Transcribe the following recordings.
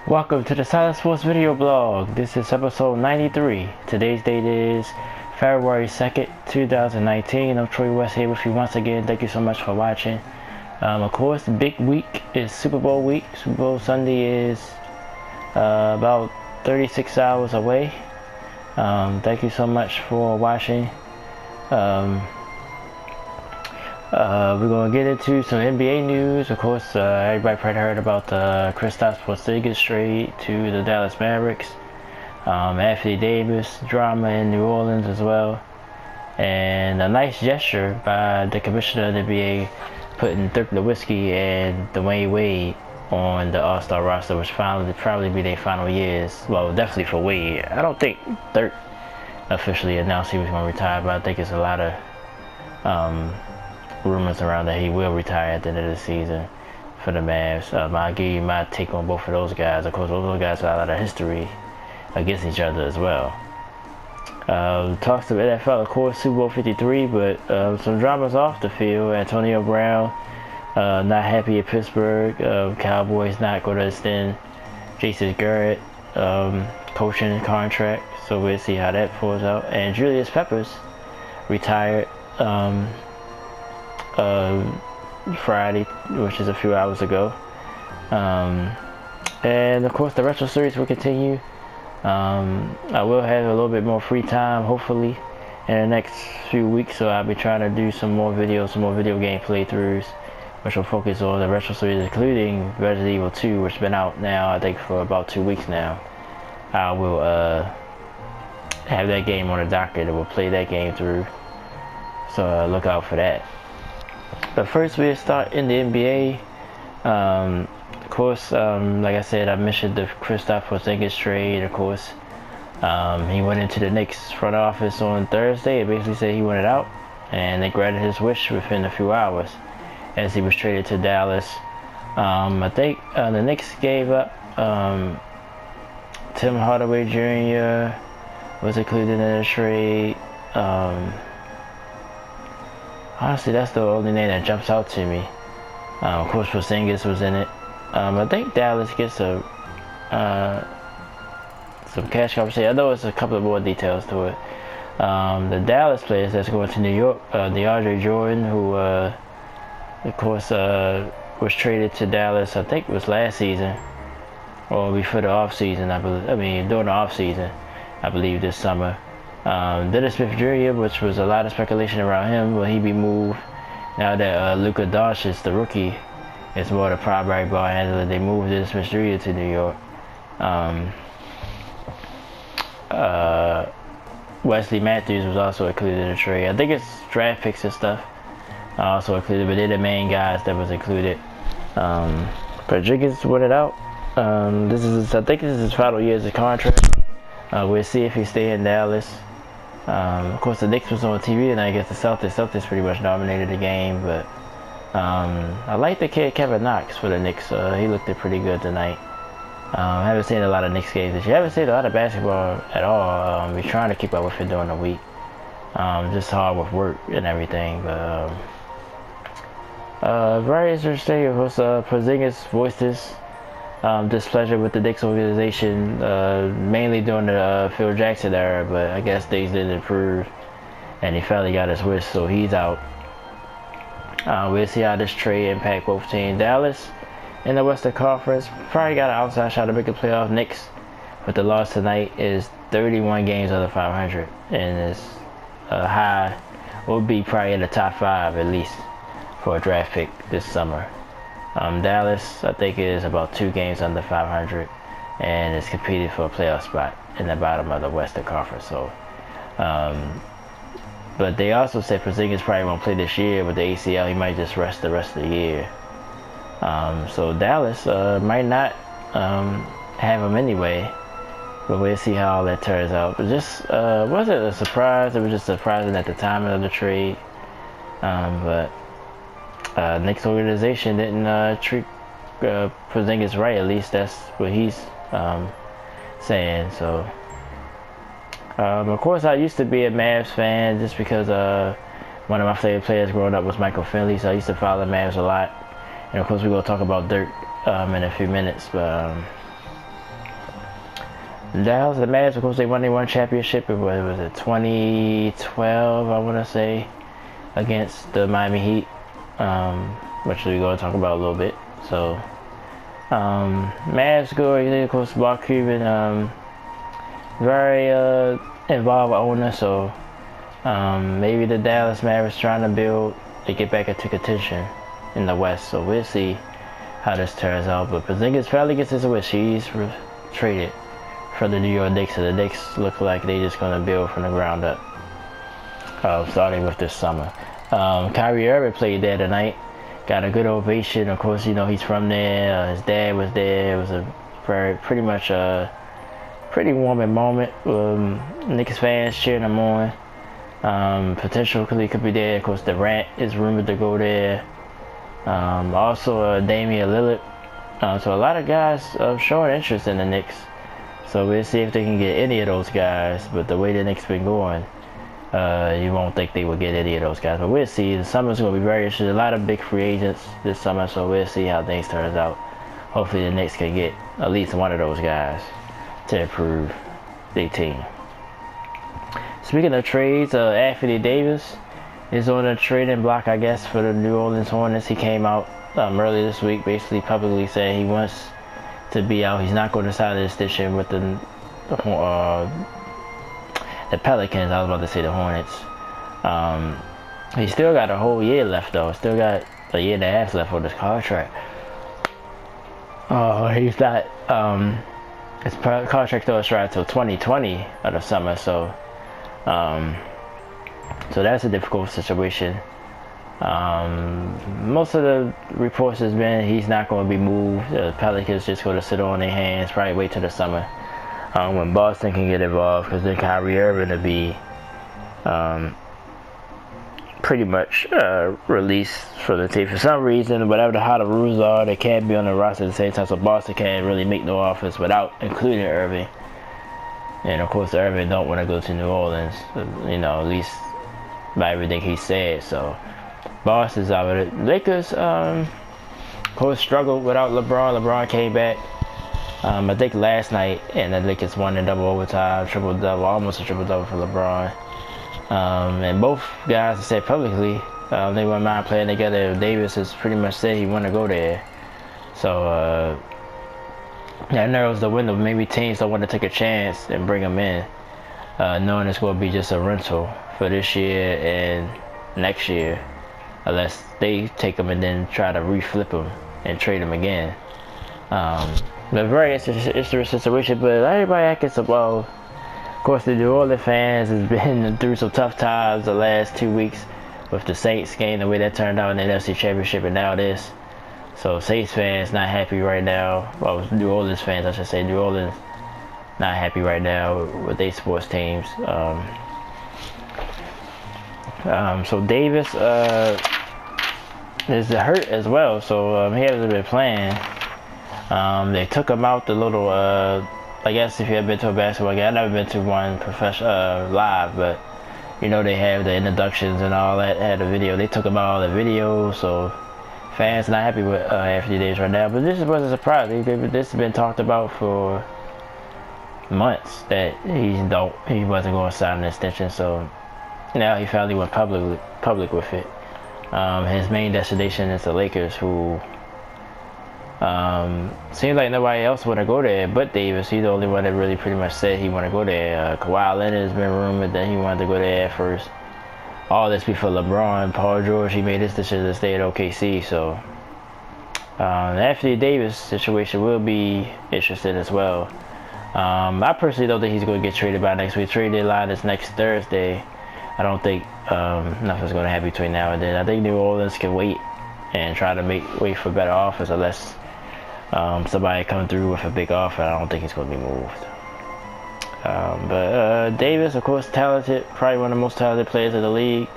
Welcome to the Silent Sports video blog. This is episode 93. Today's date is February 2nd, 2019. I'm Troy West here with you once again. Thank you so much for watching. Of course, the big week is Super Bowl week. Super Bowl Sunday is about 36 hours away. Thank you so much for watching. We're going to get into some NBA news. Of course, everybody probably heard about the Kristaps Porzingis trade to the Dallas Mavericks. Anthony Davis drama in New Orleans as well. And a nice gesture by the commissioner of the NBA putting Dirk Nowitzki and Dwayne Wade on the All-Star roster, which probably be their final years. Well, definitely for Wade. I don't think Dirk officially announced he was going to retire, but I think it's a lot of rumors around that he will retire at the end of the season for the Mavs. I'll give you my take on both of those guys. Of course, those guys have a lot of history against each other as well. Talks of NFL, of course, Super Bowl 53, but some dramas off the field. Antonio Brown not happy at Pittsburgh. Cowboys not going to extend Jason Garrett coaching contract, so we'll see how that falls out. And Julius Peppers retired Friday, which is a few hours ago. And of course the retro series will continue. I will have a little bit more free time hopefully in the next few weeks, so I'll be trying to do some more videos, some more video game playthroughs, which will focus on the retro series, including Resident Evil 2, which has been out now I think for about 2 weeks now. I will have that game on the docket and we'll play that game through, so look out for that. But first we'll start in the NBA. Of course, like I said, I mentioned the Kristaps Porzingis trade. Of course, he went into the Knicks front office on Thursday and basically said he wanted out, and they granted his wish within a few hours as he was traded to Dallas. I think the Knicks gave up Tim Hardaway Jr. was included in the trade. Honestly, that's the only name that jumps out to me. Of course, Porzingis was in it. I think Dallas gets some cash compensation. I know it's a couple of more details to it. The Dallas players that's going to New York, DeAndre Jordan, who of course was traded to Dallas, I think it was last season or before the off season. During the off season, I believe this summer. Dennis Smith Jr., which was a lot of speculation around him, will he be moved now that Luka Doncic, the rookie, is more the primary ball handler. They moved Dennis Smith Jr. to New York. Wesley Matthews was also included in the trade. I think it's draft picks and stuff also included, but they're the main guys that was included. Porzingis wanted out. I think this is his final year as a contract. We'll see if he stays in Dallas. Of course, the Knicks was on TV, and I guess the Celtics pretty much dominated the game. But I like the kid Kevin Knox for the Knicks. He looked pretty good tonight. I haven't seen a lot of Knicks games this year. I haven't seen a lot of basketball at all. We're trying to keep up with it during the week. Just hard with work and everything. But very interesting. Of course, Porzingis voiced his displeasure with the Knicks organization, mainly during the Phil Jackson era, but I guess things didn't improve and he finally got his wish, so he's out. We'll see how this trade impact both teams. Dallas in the Western Conference probably got an outside shot to make a playoff. Knicks, with the loss tonight, is 31 games under 500 and is high, will be probably in the top 5 at least for a draft pick this summer. Dallas, I think, is about 2 games under 500 and is competing for a playoff spot in the bottom of the Western Conference. So, but they also said Porzingis probably won't play this year with the ACL. He might just rest the rest of the year. So Dallas might not have him anyway, but we'll see how all that turns out. But just wasn't a surprise. It was just surprising at the time of the trade. But Knicks organization didn't treat Porzingis right. At least that's what he's saying. So, of course, I used to be a Mavs fan just because one of my favorite players growing up was Michael Finley. So I used to follow the Mavs a lot. And of course, we're gonna talk about Dirk in a few minutes. But Dallas, the Mavericks, of course, they won their one championship. It was 2012, I want to say, against the Miami Heat, which we're going to talk about a little bit. So, Mavs good. Of course, Mark Cuban, very involved owner. So, maybe the Dallas Mavericks trying to build to get back into contention in the West. So we'll see how this turns out. But Porzingis probably gets his wish. He's traded for the New York Knicks, and the Knicks look like they just gonna build from the ground up, starting with this summer. Kyrie Irving played there tonight, got a good ovation. Of course, you know he's from there. His dad was there. It was a pretty warming moment. Knicks fans cheering him on. Potentially could be there. Of course, Durant is rumored to go there. Also, Damian Lillard. So a lot of guys showing interest in the Knicks. So we'll see if they can get any of those guys. But the way the Knicks been going, you won't think they would get any of those guys. But we'll see. The summer's going to be very interesting. A lot of big free agents this summer. So we'll see how things turns out. Hopefully the Knicks can get at least one of those guys to improve their team. Speaking of trades, Anthony Davis is on a trading block, I guess, for the New Orleans Hornets. He came out earlier this week, basically publicly saying he wants to be out. He's not going to sign an extension with the Pelicans. I was about to say the Hornets. He still got a whole year left, though. Still got a year and a half left on this contract. He's not. His contract still is right until 2020 of the summer, so that's a difficult situation. Most of the reports has been he's not going to be moved. The Pelicans just going to sit on their hands, probably wait till the summer when Boston can get involved, because then Kyrie Irving will be pretty much released from the team for some reason. Whatever how the rules are, they can't be on the roster at the same time, so Boston can't really make no offers without including Irving. And of course, Irving don't want to go to New Orleans, you know, at least by everything he said. So Boston's out of it. Lakers, of course, struggled without LeBron. LeBron came back, I think last night, and the Lakers won in double overtime, triple double, almost a triple double for LeBron. And both guys said publicly they wouldn't mind playing together. Davis has pretty much said he want to go there. So that narrows the window. Maybe teams don't want to take a chance and bring him in, knowing it's going to be just a rental for this year and next year, unless they take him and then try to reflip him and trade him again. But very interesting situation. But everybody acting so well. Of course, the New Orleans fans has been through some tough times the last 2 weeks with the Saints game, the way that turned out in the NFC Championship, and now this. So Saints fans not happy right now. Well, New Orleans fans, I should say. New Orleans not happy right now with their sports teams. So Davis is hurt as well. So he hasn't been playing. They took him out the little. I guess if you have been to a basketball game, I've never been to one professional live, but you know they have the introductions and all that. Had a video. They took him out all the videos, so fans not happy with Anthony Davis right now. But this wasn't a surprise. This has been talked about for months that he wasn't going to sign an extension. So now he finally went public with it. His main destination is the Lakers, who seems like nobody else want to go there but Davis. He's the only one that really pretty much said he want to go there. Kawhi Leonard has been rumored that he wanted to go there at first. All this before LeBron. Paul George, he made his decision to stay at OKC. So the Anthony Davis situation will be interesting as well. I personally don't think he's going to get traded by next week. Trade deadline is next Thursday. I don't think nothing's going to happen between now and then. I think New Orleans can wait and try to wait for better offers, unless somebody come through with a big offer. I don't think he's going to be moved. But Davis, of course, talented, probably one of the most talented players in the league.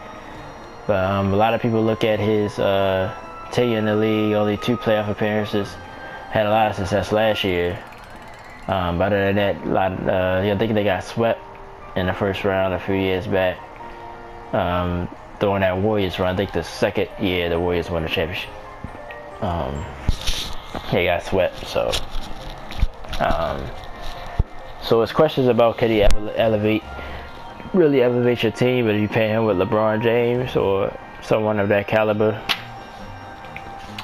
But a lot of people look at his tenure in the league, only 2 playoff appearances, had a lot of success last year. But other than that, I think they got swept in the first round a few years back. During that Warriors run, I think the second year the Warriors won the championship. He got swept, so So it's questions about could he really elevate your team, if you pair him with LeBron James or someone of that caliber.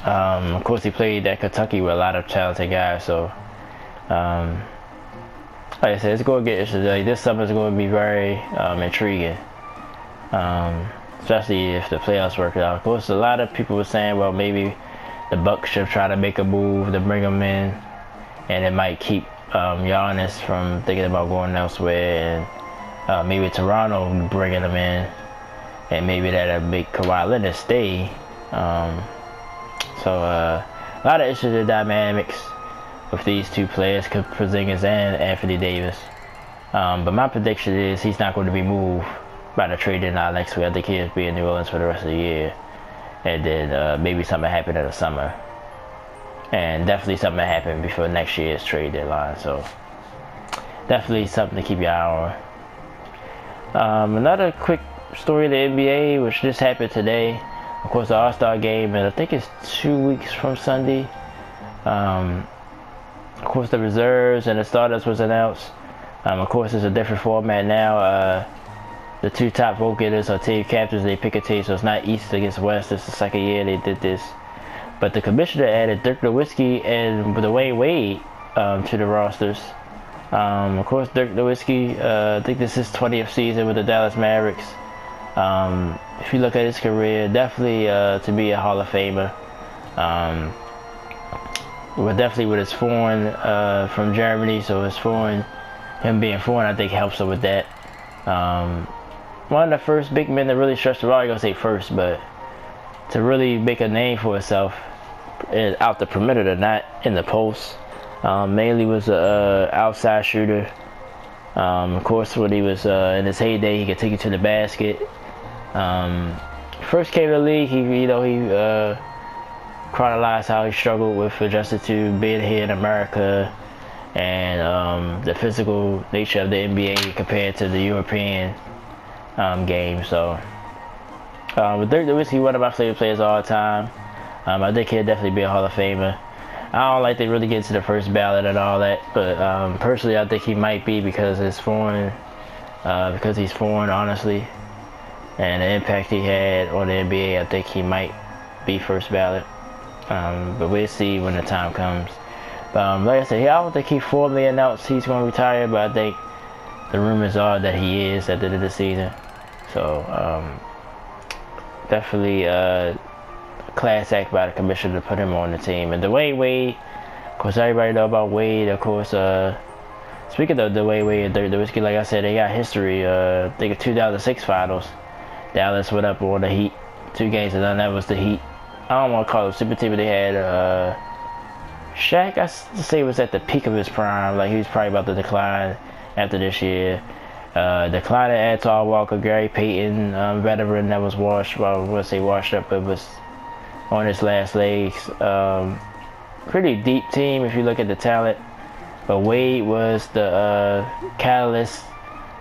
Of course, he played at Kentucky with a lot of talented guys, so like I said, it's going to get interesting. Like, this summer is going to be very intriguing, especially if the playoffs work out. Of course, a lot of people were saying, well, maybe the Bucks should try to make a move to bring him in, and it might keep Giannis from thinking about going elsewhere, and maybe Toronto bringing him in, and maybe that'll make Kawhi Leonard stay. So a lot of interesting dynamics with these two players, Porzingis and Anthony Davis. But my prediction is he's not going to be moved by the trade deadline next week. I think he'll be in New Orleans for the rest of the year, and then maybe something happen in the summer, and definitely something happen before next year's trade deadline. So definitely something to keep your eye on. Another quick story of the NBA, which just happened today. Of course, the All-Star game, and I think it's 2 weeks from Sunday. Of course, the reserves and the starters was announced. Of course, it's a different format now. The two top vote getters are team captains. They pick a team, so it's not East against West. It's the second year they did this. But the commissioner added Dirk Nowitzki and Dwayne Wade to the rosters. Of course, Dirk Nowitzki, I think this is his 20th season with the Dallas Mavericks. If you look at his career, definitely to be a Hall of Famer. But definitely with his foreign from Germany, so him being foreign, I think helps him with that. One of the first big men to really stretch the ball, I'm gonna say first, but to really make a name for himself out the perimeter, not in the post. Mainly was a outside shooter. Of course, when he was in his heyday, he could take you to the basket. First came to the league, he chronicled how he struggled with adjusting to being here in America, and the physical nature of the NBA compared to the European game. So with Dirk Nowitzki, one of my favorite players of all time. I think he'll definitely be a Hall of Famer. I don't like to really get to the first ballot and all that, but personally I think he might be because he's foreign, honestly, and the impact he had on the NBA. I think he might be first ballot. But we'll see when the time comes. Like I said, I don't think he formally announced he's going to retire, but I think the rumors are that he is at the end of the season. So definitely a class act by the commissioner to put him on the team. And Dwayne Wade, of course, everybody know about Wade. Of course, speaking of Dwayne Wade and Dirk Nowitzki, like I said, they got history. I think of 2006 finals, Dallas went up on the Heat, 2 games, and then that was the Heat. I don't want to call it a super team, but they had Shaq, I say, was at the peak of his prime. Like, he was probably about to decline after this year. Declining Antoine Walker, Gary Payton, veteran that was washed up, but was on his last legs. Pretty deep team if you look at the talent. But Wade was the catalyst.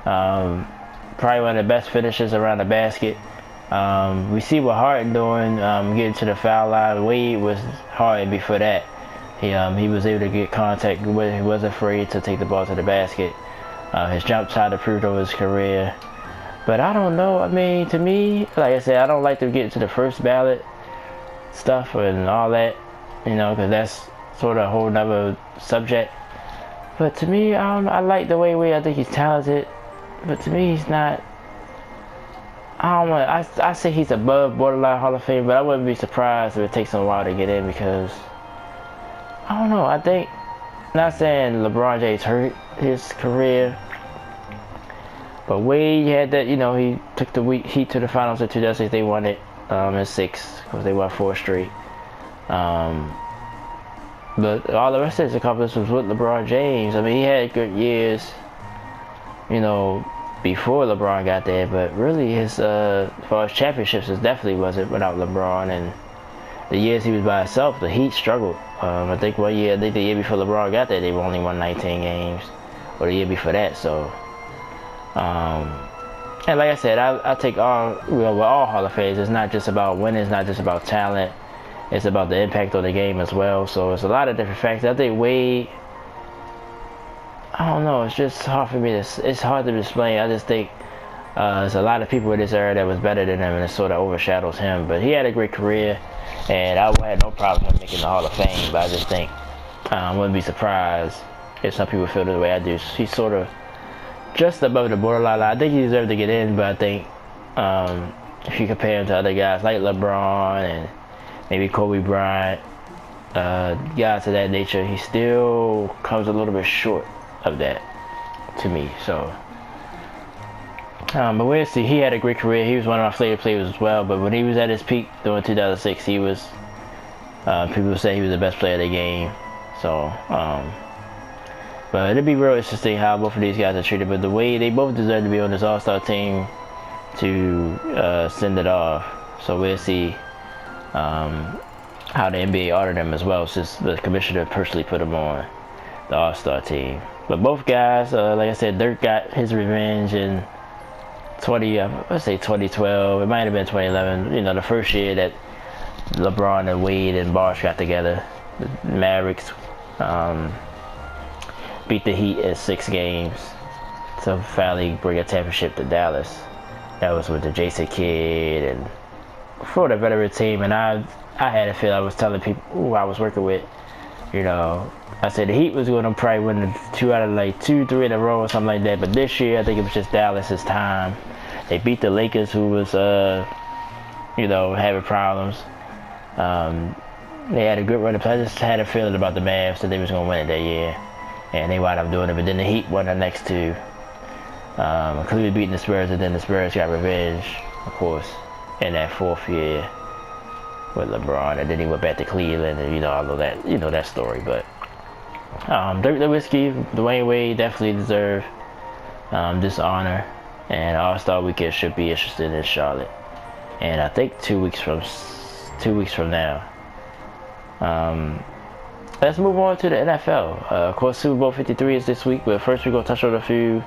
Probably one of the best finishers around the basket. We see what Harden doing, getting to the foul line. Wade was Harden before that. He was able to get contact. He wasn't afraid to take the ball to the basket. His jump shot improved over his career. But I don't know. I mean, to me, like I said, I don't like to get into the first ballot stuff and all that, because that's sort of a whole nother subject. But to me, I like the way I think he's talented. But to me, he's not. I say he's above borderline Hall of Fame, but I wouldn't be surprised if it takes him a while to get in, because I don't know. I think, not saying LeBron James hurt his career, but Wade had that. He took the Heat to the finals in 2006. They won it in 6 because they won 4 straight. But all the rest of his accomplishments was with LeBron James. I mean, he had good years, before LeBron got there, but really his as far as championships, it definitely wasn't without LeBron. And the years he was by himself, the Heat struggled. I think the year before LeBron got there, they only won 19 games, or the year before that. So, and like I said, I take all Hall of Famers. It's not just about winning. It's not just about talent. It's about the impact on the game as well. So it's a lot of different factors. I think Wade, I don't know. It's just hard for me to. It's hard to explain. I just think there's a lot of people in this era that was better than him, and it sort of overshadows him. But he had a great career, and I had no problem with him making the Hall of Fame. But I just think I wouldn't be surprised if some people feel the way I do. He's sort of just above the borderline. I think he deserved to get in, but I think if you compare him to other guys like LeBron and maybe Kobe Bryant, guys of that nature, he still comes a little bit short of that to me. So, but we'll see. He had a great career. He was one of my favorite players as well. But when he was at his peak during 2006, he was people say he was the best player of the game. So, but it'll be real interesting how both of these guys are treated. But the way they both deserve to be on this All-Star team to send it off. So we'll see how the NBA honored them as well, since the commissioner personally put them on the All-Star team. But both guys, like I said, Dirk got his revenge in 2012. It might have been 2011. You know, the first year that LeBron and Wade and Bosh got together. The Mavericks beat the Heat in 6 games to finally bring a championship to Dallas. That was with the Jason Kidd and for the veteran team. And I had a feel. I was telling people who I was working with, you know, I said the Heat was going to probably win 2 out of like 2-3 in a row or something like that. But this year, I think it was just Dallas's time. They beat the Lakers, who was, you know, having problems. They had a good run. I just had a feeling about the Mavs that they was going to win it that year, and they wound up doing it. But then the Heat won the next 2. Clearly beating the Spurs, and then the Spurs got revenge, of course, in that 4th year with LeBron, and then he went back to Cleveland, and you know all of that, you know that story. But Dirk Nowitzki, Dwayne Wade definitely deserve this honor, and All-Star Weekend should be interested in Charlotte. And I think 2 weeks from now. Let's move on to the NFL. Of course, Super Bowl 53 is this week, but first we're gonna touch on a few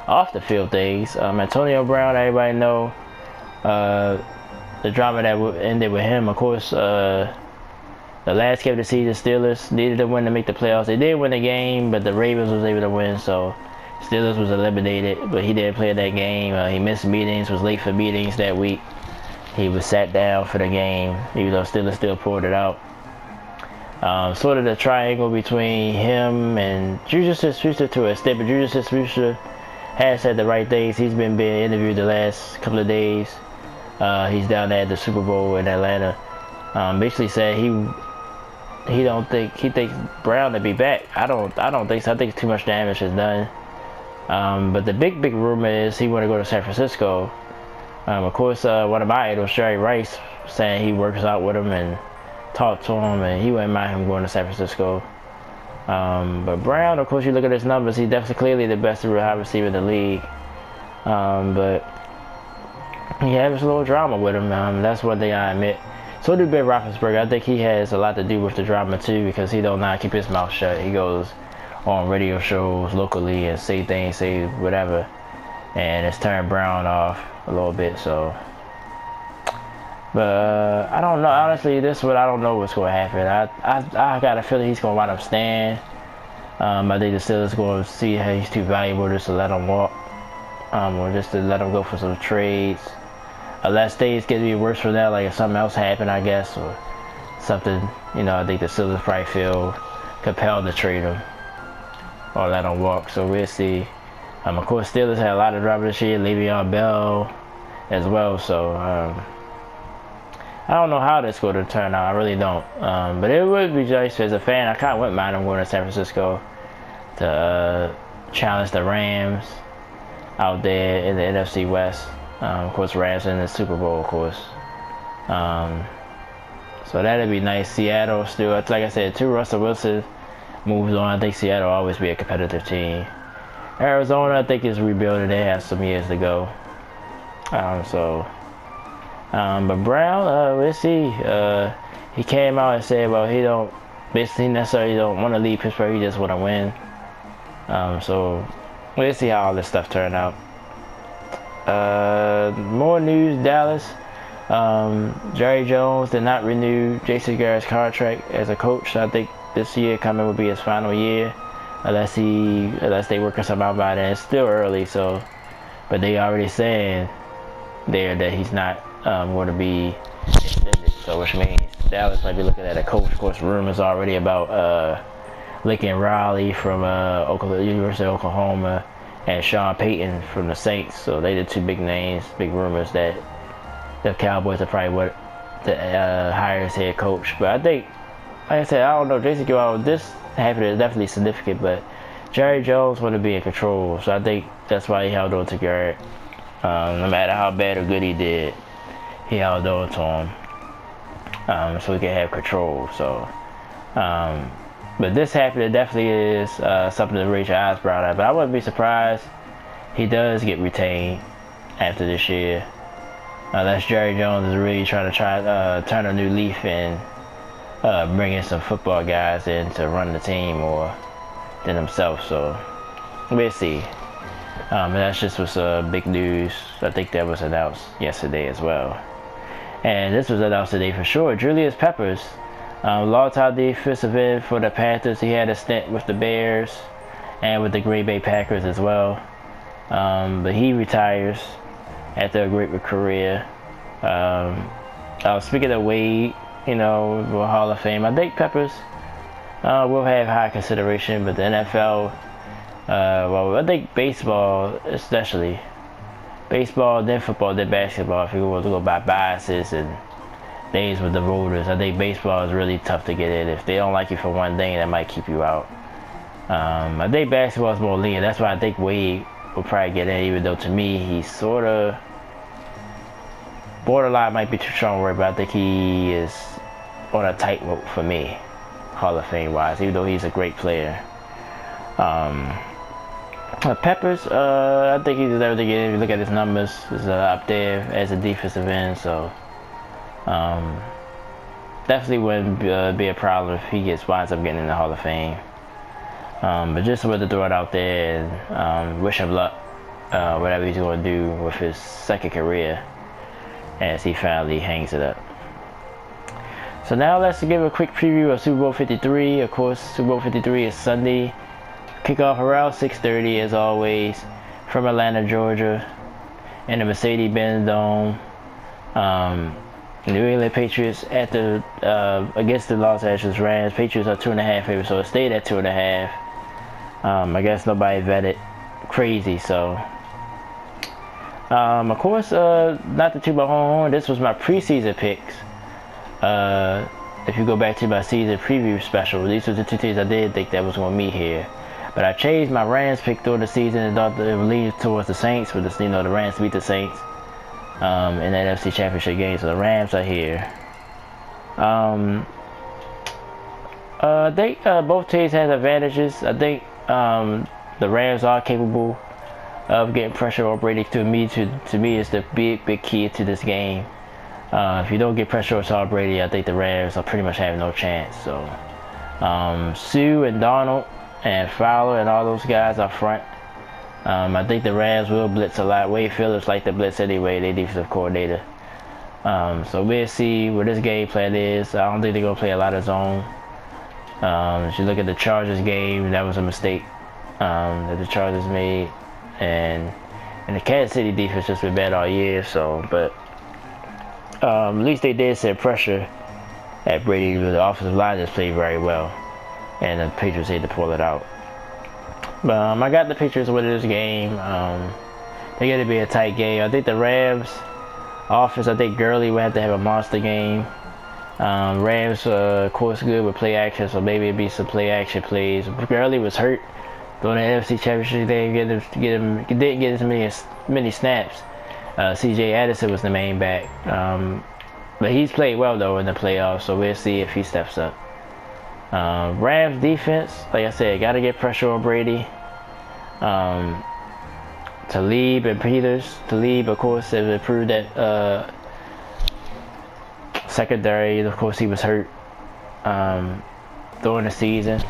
off the field things. Antonio Brown, everybody know the drama that ended with him. Of course, the last game of the season, Steelers needed to win to make the playoffs. They did win the game, but the Ravens was able to win, so Steelers was eliminated. But he didn't play that game. He missed meetings, was late for meetings that week. He was sat down for the game, even though Steelers still pulled it out. Sort of the triangle between him and Juju Smith-Schuster to a extent, but Juju Smith-Schuster has said the right things. He's been being interviewed the last couple of days. He's down there at the Super Bowl in Atlanta. Basically said he thinks Brown to be back. I don't think so. I think too much damage is done. But the big rumor is he want to go to San Francisco. Of course, one of my idols, Jerry Rice, saying he works out with him and talked to him, and he wouldn't mind him going to San Francisco. But Brown, of course, you look at his numbers, he's definitely clearly the best wide receiver in the league. But he has a little drama with him. That's one thing I admit. So do Ben Roethlisberger. I think he has a lot to do with the drama too, because he don't not keep his mouth shut. He goes on radio shows locally and say things, say whatever, and it's turned Brown off a little bit. So, but I don't know. Honestly, this one I don't know what's going to happen. I got a feeling he's going to wind up staying. I think the Steelers going to see how he's too valuable just to let him walk, or just to let him go for some trades. Unless things get to be worse for that, like if something else happened, I guess, or something, you know, I think the Steelers probably feel compelled to trade him or let him walk. So we'll see. Of course, Steelers had a lot of drama this year, Le'Veon Bell as well. So I don't know how this going to turn out. I really don't. But it would be nice as a fan. I kind of wouldn't mind him going to San Francisco to challenge the Rams out there in the NFC West. Of course, Rams in the Super Bowl, of course. So that'd be nice. Seattle still, like I said, too. Russell Wilson moves on. I think Seattle will always be a competitive team. Arizona, I think, is rebuilding. They have some years to go. But Brown, we'll see. He came out and said, well, he don't basically necessarily don't want to leave Pittsburgh. He just want to win. So we'll see how all this stuff turn out. More news, Dallas. Jerry Jones did not renew Jason Garrett's contract as a coach. So I think this year coming will be his final year. unless they working something out by then. It's still early, so, but they already saying there that he's not going to be extended. So which means Dallas might be looking at a coach. Of course, rumors already about Lincoln Riley from University of Oklahoma and Sean Payton from the Saints. So they the two big names, big rumors that the Cowboys are probably what the hire as head coach. But I think, like I said, I don't know, Jason Garrett, this happened is definitely significant, but Jerry Jones want to be in control, so I think that's why he held on to Garrett. No matter how bad or good he did, he held on to him, so he can have control. So, but this happened, it definitely is something to raise your eyebrow at. But I wouldn't be surprised he does get retained after this year, unless Jerry Jones is really trying to turn a new leaf and bring in some football guys in to run the team more than himself. So we'll see. And that's just was big news. I think that was announced yesterday as well. And this was announced today for sure. Julius Peppers, long-time defensive end for the Panthers. He had a stint with the Bears and with the Green Bay Packers as well. But he retires after a great career. Speaking of Wade, Hall of Fame, I think Peppers will have high consideration, but the NFL, I think baseball, especially baseball, then football, then basketball. If you want to go by biases and things with the voters, I think baseball is really tough to get in. If they don't like you for one thing, that might keep you out. I think basketball is more lenient. That's why I think Wade will probably get in, even though to me he's sort of borderline, might be too strong a word, but I think he is on a tightrope for me, Hall of Fame wise, even though he's a great player. Peppers, I think he deserves to get in. If you look at his numbers, is up there as a defensive end, so definitely wouldn't be a problem if he winds up getting in the Hall of Fame. But just wanted to throw it out there and wish him luck, whatever he's going to do with his second career as he finally hangs it up. So now let's give a quick preview of Super Bowl 53. Of course, Super Bowl 53 is Sunday. Kickoff around 6:30 as always from Atlanta, Georgia, in the Mercedes-Benz Dome. New England Patriots against the Los Angeles Rams. Patriots are 2.5 favorites, so it stayed at 2.5. I guess nobody vetted crazy, so. Of course, not to toot my horn, this was my preseason picks. If you go back to my season preview special, these were the two teams I did think that was going to meet here. But I changed my Rams pick through the season and thought it would lean towards the Saints, but the Rams beat the Saints in that NFC Championship game, so the Rams are here. I think both teams have advantages. I think the Rams are capable of getting pressure on Brady. To me, is the big key to this game. If you don't get pressure on Tom Brady, I think the Rams will pretty much have no chance. So, Sue and Donald and Fowler and all those guys up front. I think the Rams will blitz a lot. Wade Phillips like to blitz anyway, their defensive coordinator. So we'll see what this game plan is. I don't think they're going to play a lot of zone. If you look at the Chargers game, that was a mistake that the Chargers made. And the Kansas City defense just been bad all year. So, but at least they did set pressure at Brady. The offensive line just played very well, and the Patriots had to pull it out. But I got the Patriots winning this game. They're going to be a tight game. I think the Rams offense, I think Gurley will have to have a monster game. Rams, of course, good with play action, so maybe it'd be some play action plays. Gurley was hurt during the NFC Championship. They didn't get as many snaps. C.J. Addison was the main back. But he's played well, though, in the playoffs, so we'll see if he steps up. Rams defense, like I said, got to get pressure on Brady. Talib and Peters. Talib, of course, has improved that secondary. Of course, he was hurt during the season.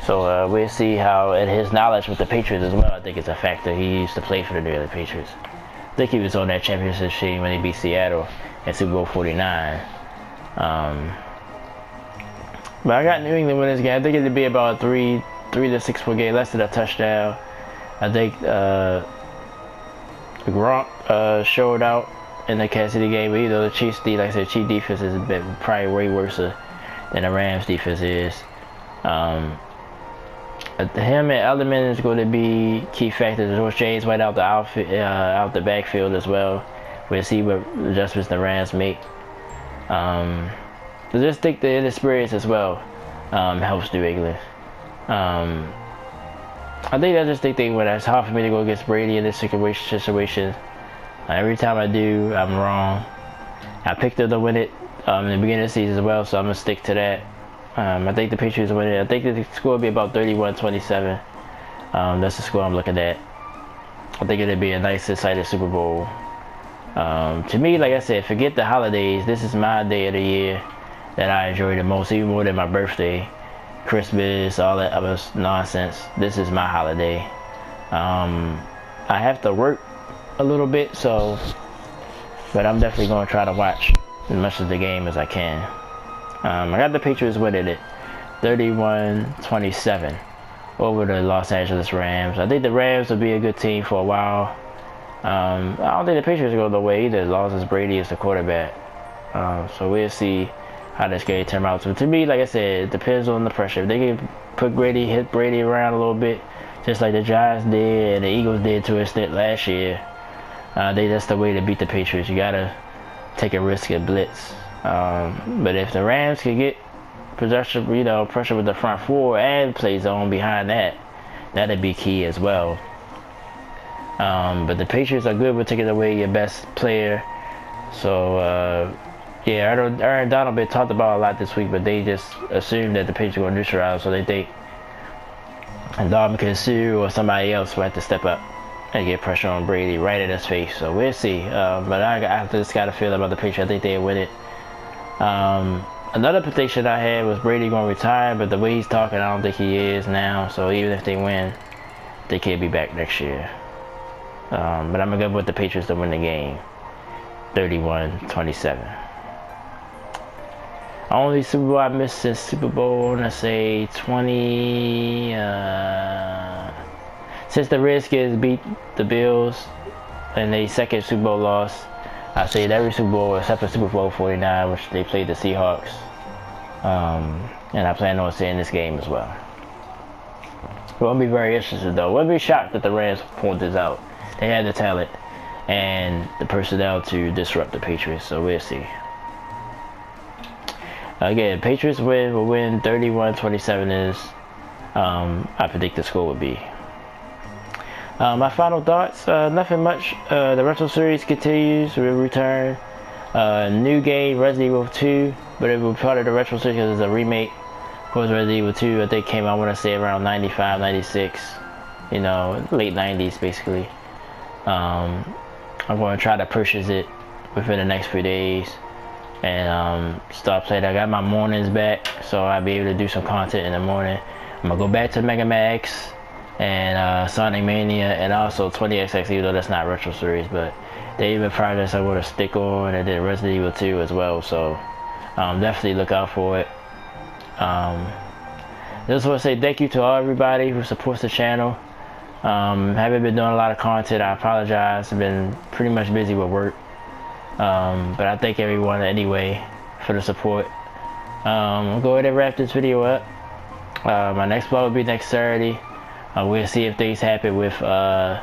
So we'll see how, and his knowledge with the Patriots as well, I think it's a factor. He used to play for the New England Patriots. I think he was on that championship team when they beat Seattle in Super Bowl 49. But I got New England winning this game. I think it'd be about a 3 to 6 per game, less than a touchdown. I think Gronk showed out in the Kansas City game, but you know the Chiefs, like I said, Chiefs defense is probably way worse than the Rams defense is. Him and Edelman is going to be key factors. George James went out the backfield as well. We'll see what adjustments the Rams make. I just think the inexperience as well helps New England. I just think when it's hard for me to go against Brady in this situation. Every time I do, I'm wrong. I picked them to win it in the beginning of the season as well, so I'm gonna stick to that. I think the Patriots win it. I think the score will be about 31-27. That's the score I'm looking at. I think it'll be a nice, exciting Super Bowl. To me, like I said, forget the holidays. This is my day of the year that I enjoy the most, even more than my birthday, Christmas, all that other nonsense. This is my holiday. I have to work a little bit, but I'm definitely going to try to watch as much of the game as I can. I got the Patriots winning it 31-27 over the Los Angeles Rams. I think the Rams will be a good team for a while. I don't think the Patriots go the way either, as long as Brady is the quarterback. So we'll see how this game turns out. So to me, like I said, it depends on the pressure. If they can hit Brady around a little bit, just like the Giants did and the Eagles did to an extent last year, that's the way to beat the Patriots. You gotta take a risk and blitz. But if the Rams can get pressure with the front four and play zone behind that, that'd be key as well. But the Patriots are good with taking away your best player. So yeah, Aaron Donald been talked about a lot this week, but they just assume that the Patriots are going to neutralize, so they think Ndamukong Suh or somebody else will have to step up and get pressure on Brady right in his face. So we'll see. But I just got a feeling about the Patriots. I think they'll win it. Another prediction I had was Brady going to retire, but the way he's talking, I don't think he is now. So even if they win, they can't be back next year. But I'm going to go with the Patriots to win the game, 31-27. Only Super Bowl I missed since Super Bowl, I'm going to say 20... since the Redskins beat the Bills in their second Super Bowl loss, I say every Super Bowl except for Super Bowl 49, which they played the Seahawks. And I plan on seeing this game as well. It won't be very interesting though. Wouldn't be shocked that the Rams pulled this out. They had the talent and the personnel to disrupt the Patriots, so we'll see. Again, Patriots will win 31-27 is I predict the score would be. My final thoughts, nothing much. The retro series continues. We'll return. New game, Resident Evil 2, but it will be part of the retro series because it's a remake. Of course, Resident Evil 2, I think came out, I want to say around 95, 96, you know, late 90s basically. I'm going to try to purchase it within the next few days and start playing. I got my mornings back, so I'll be able to do some content in the morning. I'm going to go back to Mega Man X and Sonic Mania and also 20XX, even though that's not retro series, but they even projects I want to stick on, and then Resident Evil 2 as well, so definitely look out for it. Just want to say thank you to everybody who supports the channel. Haven't been doing a lot of content, I apologize. I've been pretty much busy with work, but I thank everyone anyway for the support. I'll go ahead and wrap this video up. My next vlog will be next Saturday. We'll see if things happen with the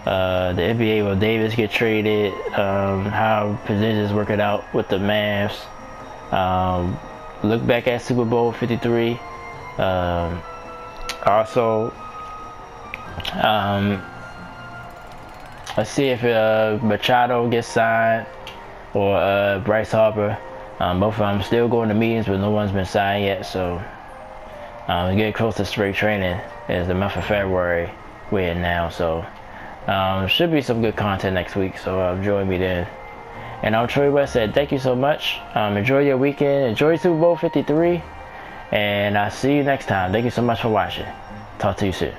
NBA. Will Davis get traded? How Porzingis working out with the Mavs? Look back at Super Bowl 53. Also, let's see if Machado gets signed or Bryce Harper. Both of them still going to meetings, but no one's been signed yet. So getting close to spring training. Is the month of February we're in now, so should be some good content next week, so join me then. And I'm Troy West, said thank you so much. Enjoy your weekend, enjoy Super Bowl 53, and I'll see you next time. Thank you so much for watching. Talk to you soon.